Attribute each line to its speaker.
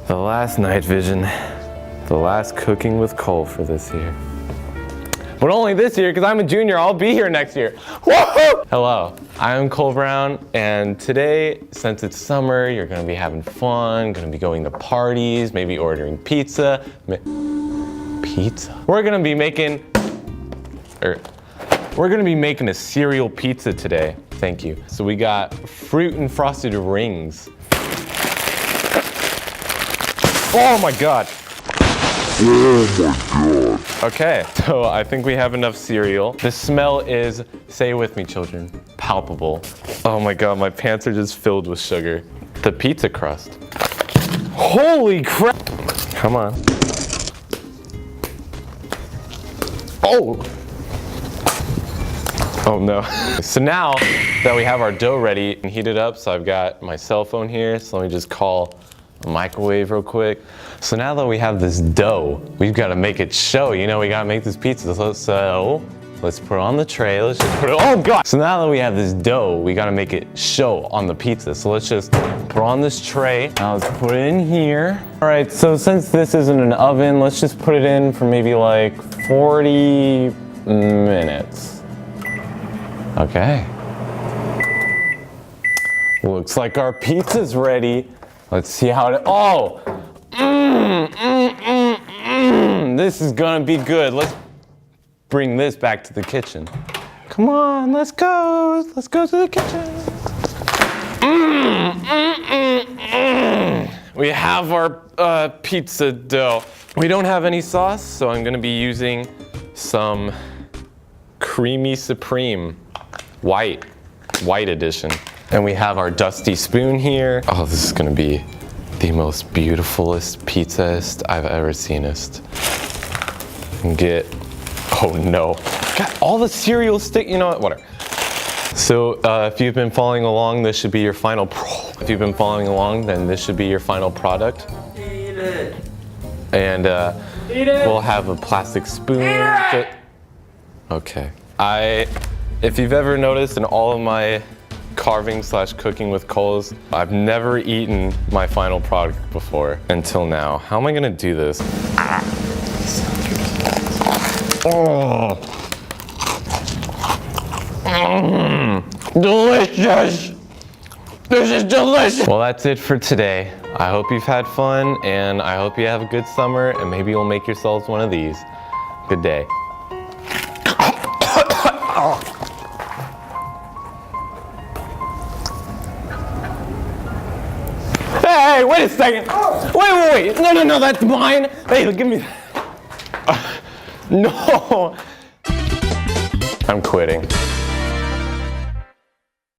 Speaker 1: The last night vision. The last cooking with Cole for this year. But only this year, because I'm a junior, I'll be here next year. Woohoo! Hello, I'm Cole Brown, and today, since it's summer, you're gonna be having fun, gonna be going to parties, maybe ordering pizza. Pizza? We're gonna be making a cereal pizza today. Thank you. So we got fruit and frosted rings. Oh my God. Oh my God. Okay, so I think we have enough cereal. The smell is, say it with me children, palpable. Oh my God, my pants are just filled with sugar. The pizza crust. Holy crap. Come on. Oh. Oh no. So now that we have our dough ready and heated up, so I've got my cell phone here, so let me just call a microwave real quick. So now that we have this dough, we've got to make it show. You know, we got to make this pizza. So let's put it on the tray. Let's just put it, oh God. So now that we have this dough, we got to make it show on the pizza. So let's just put it on this tray. Now let's put it in here. All right, so since this isn't an oven, let's just put it in for maybe like 40 minutes. Okay. Looks like our pizza's ready. Let's see how it, oh! This is gonna be good. Let's bring this back to the kitchen. Come on, let's go. Let's go to the kitchen. We have our pizza dough. We don't have any sauce, so I'm gonna be using some Creamy Supreme white edition. And we have our dusty spoon here. Oh, this is gonna be the most beautifulest pizza-ist I've ever seenest. Get, oh no. Got all the cereal stick, you know what, whatever. So if you've been following along, this should be your final if you've been following along, then this should be your final product.
Speaker 2: Eat it.
Speaker 1: And
Speaker 2: Eat it.
Speaker 1: we'll have a plastic spoon.
Speaker 2: Eat it.
Speaker 1: Okay. If you've ever noticed in all of my carving / cooking with Coles, I've never eaten my final product before until now. How am I gonna do this? Oh. Delicious! This is delicious! Well, that's it for today. I hope you've had fun, and I hope you have a good summer, and maybe you'll make yourselves one of these. Good day. Hey, wait a second. Wait. No, that's mine. Hey, give me that. No. I'm quitting.